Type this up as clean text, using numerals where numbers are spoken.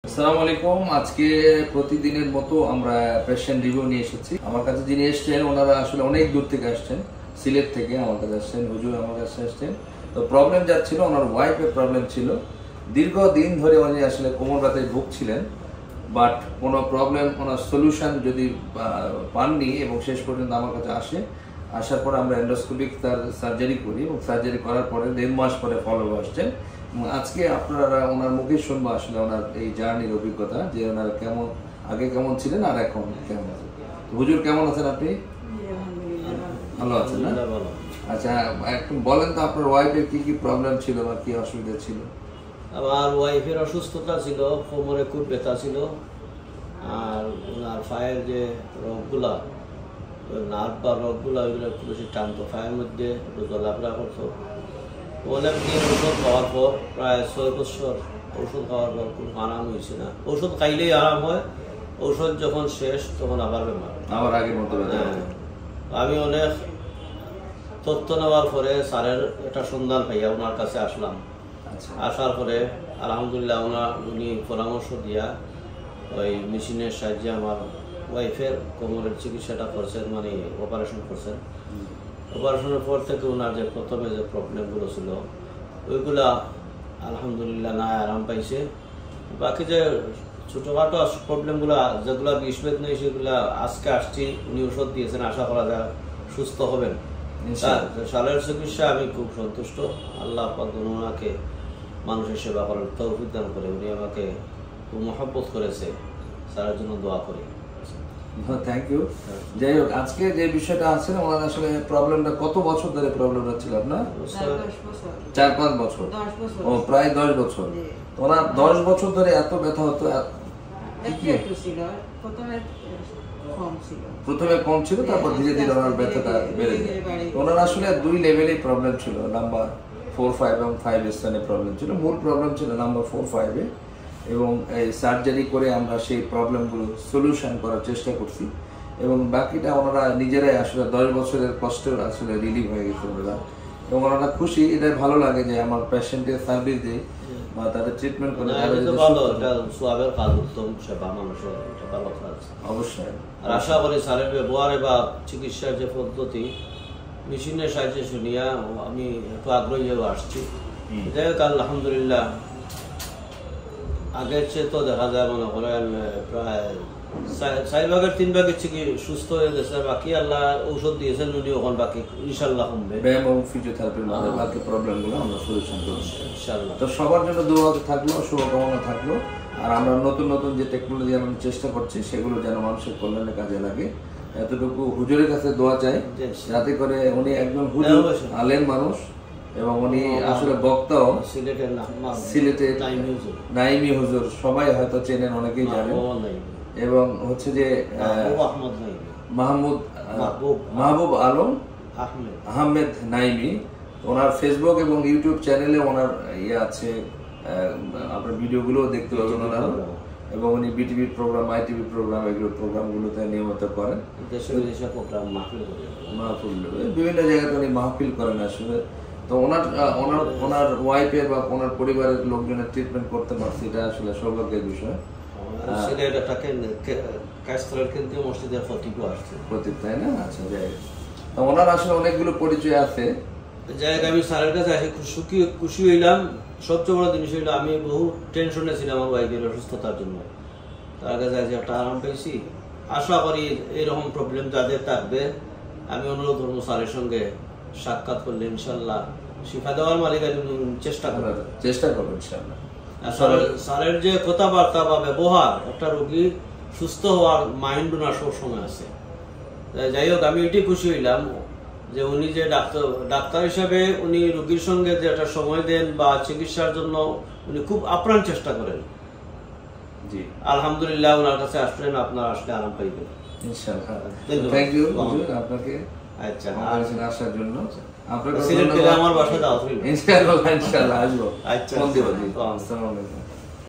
আসসালামু আলাইকুম। আজকে প্রতিদিনের মতো আমরা পেশেন্ট রিভিউ নিয়ে এসেছি। আমার কাছে যিনি এসেছেন ওনারা আসলে অনেক দূর থেকে আসছেন, সিলেট থেকে আমার কাছে আসছেন, হুজুর আমার কাছে আসছেন। তো প্রবলেম যা ছিল, ওনার ওয়াইফের প্রবলেম ছিল। দীর্ঘদিন ধরে উনি আসলে কোমর ব্যথায় ভুগছিলেন, বাট কোনো প্রবলেম ওনার সলিউশন যদি পাননি এবং শেষ পর্যন্ত আমার কাছে আসার পর আমরা এন্ডোস্কোপিক তার সার্জারি করি এবং সার্জারি করার পরে 1.5 মাস পরে ফলো আসছেন। আজকে আপনারা ওনার মুখে শুনবো আসলে ওনার এই জার্নির অভিজ্ঞতা, যে ওনারা আগে কেমন ছিলেন আর এখন কেমন আছেন। হুজুর কেমন আছেন আপনি? ভালো আছেন না? আচ্ছা, একটু বলেন তো আপনার ওয়াইফের কি কি প্রবলেম ছিল বা কি অসুবিধা ছিল? আমার ওয়াইফের অসুস্থতা ছিল, কোমরে খুব ব্যথা ছিল, আর ওনার পায়ের যে রগগুলা, নার্ভ বা রগগুলা, ওইগুলো খুব বেশি টানতো, পায়ের মধ্যে চলাফেরা করতো। অনেক দিন ওষুধ খাওয়ার পর, প্রায় 6 বছর ওষুধ খাওয়ার পর কোনো আরাম হয়েছে না। ওষুধ খাইলেই আরাম হয়, ওষুধ যখন শেষ তখন আবার বেমার, আবার আগের মতো। আমি অনেক তথ্য নেওয়ার পরে স্যারের একটা সন্ধান পাইয়া ওনার কাছে আসলাম। আসার পরে আলহামদুলিল্লাহ উনি পরামর্শ দিয়া ওই মেশিনের সাহায্যে আমার ওয়াইফের কোমরের চিকিৎসাটা করছেন, মানে অপারেশন করছেন। অপারেশনের পর থেকে ওনার যে প্রথমে যে প্রবলেমগুলো ছিল ওইগুলা আলহামদুলিল্লাহ না আরাম পাইছে। বাকি যে ছোটোখাটো প্রবলেমগুলো যেগুলো বিষভেদ নেই সেগুলো আজকে আসছি, উনি ওষুধ দিয়েছেন, আশা করা যায় সুস্থ হবেন। সালের চিকিৎসা আমি খুব সন্তুষ্ট। আল্লাহ পাক ওনাকে মানুষের সেবা করার তৌফিক দান করে, উনি আমাকে খুব মহব্বত করেছে, স্যারের জন্য দোয়া করি। Thank you. যাই হোক, আজকে যে বিষয়টা আছে না, ওনার আসলে প্রবলেমটা কত বছর ধরে প্রবলেমটা ছিল আপনার? 4-5 বছর। ও প্রায় 10 বছর। ওনার 10 বছর ধরে এত ব্যথা হতো। প্রথমে কম ছিল, তারপর ধীরে ধীরে ওনার ব্যথাটা বেড়ে যায়। ওনার আসলে 2 লেভেলেই প্রবলেম ছিল, নাম্বার 4, 5 এবং 5 স্থানে প্রবলেম ছিল। মূল প্রবলেম ছিল নাম্বার 4, 5-এ, এবং এই সার্জারি করে আমরা সেই প্রবলেমগুলো সলিউশন করার চেষ্টা করছি, এবং বাকিটা ওনারা নিজেরাই আসলে 10 বছরের কষ্ট আসলে রিলিভ হয়ে গেছে ওনারা, এবং ওনারা খুশি। এটাই ভালো লাগে যে আমার পেশেন্টের সার্ভিস দিই বা তাদের ট্রিটমেন্ট করে অবশ্যই। আর আশা করি স্যারের ব্যবহারে বা চিকিৎসার যে পদ্ধতি মেশিনের সাহায্যে শুনিয়া আমি একটু আগ্রহী হয়ে আসছি। যাই হোক, আলহামদুলিল্লাহ আগের চেয়ে তো দেখা যায় মনে করেন প্রায় 4 ভাগের 3 ভাগের থেকে সুস্থ হয়ে গেছে। বাকি আল্লাহ ঔষধ দিয়েছেন, উনি ওখান বাকি ইনশাল্লাহ কমবে। ব্যায়াম এবং ফিজিওথেরাপির মধ্যে বাকি প্রবলেমগুলো আমরা সলিউশন করব ইনশাআল্লাহ। তো সবার জন্য দোয়া থাকলো, শুভকামনা থাকলো। আর আমরা নতুন নতুন যে টেকনোলজি আমরা চেষ্টা করছি সেগুলো যেন মানুষের কল্যাণে কাজে লাগে, এতটুকু হুজুরের কাছে দোয়া চাই, যাতে করে উনি একজন হুজুর আলেম মানুষ, এবং উনি আসলে বক্তাও, সিলেটের নাইমি হুজুর, সবাই হয়তো চেনেন, অনেকেই জানেন। এবং হচ্ছে যে মাহবুব আলম আহমেদ নাইমি, ওনার ফেসবুক এবং ইউটিউব চ্যানেলে ওনার আছে, আপনার ভিডিওগুলো দেখতে পাবেন ওনারা। এবং উনি বিটিভি প্রোগ্রাম, আইটিভি প্রোগ্রাম, এগুলো প্রোগ্রামগুলোতে নিয়মিত করেন, মাহফিল বিভিন্ন জায়গাতে উনি মাহফিল করেন আসলে। তো ওনার ওয়াইফের বা ওনার পরিবারের লোকজনের ট্রিটমেন্ট করতে পারছি, এটা আসলে সৌভাগ্যের বিষয়। তাই না? আচ্ছা, যাই তো ওনার আসলে অনেকগুলো পরিচয় আছে। যাই হোক, আমি স্যারের কাছে আসি খুশি হইলাম। সবচেয়ে বড় জিনিস হইলো আমি বহু টেনশনে ছিলাম আমার ওয়াইফের অসুস্থতার জন্য। তার কাছে আসি একটা আরাম পেয়েছি। আশা করি এরকম প্রবলেম যাদের থাকবে, আমি অনুরোধ করবো স্যারের সঙ্গে সাক্ষাৎ করলে ইনশাল্লাহ শিফা দেওয়ার মালিক চেষ্টা করবো ইনশাল্লাহ। স্যারের যে কথাবার্তা বা ব্যবহার, একটা রোগী সুস্থ হওয়ার মাইন্ড ওনার সবসময় আছে। যাই হোক, আমি এটি খুশি হইলাম যে উনি যে ডাক্তার হিসাবে উনি রোগীর সঙ্গে যে একটা সময় দেন বা চিকিৎসার জন্য উনি খুব আপ্রাণ চেষ্টা করেন। জি, আলহামদুলিল্লাহ ওনার কাছে আসলেন, আপনার আসলে আরাম পাইবেন ইনশাআল্লাহ। থ্যাংক ইউ আপনাকে। আচ্ছা, আসার জন্য আপনাকে আমার বাসা দাও ইনশাআল্লাহ। আসবো। আচ্ছা, আসসালামু আলাইকুম।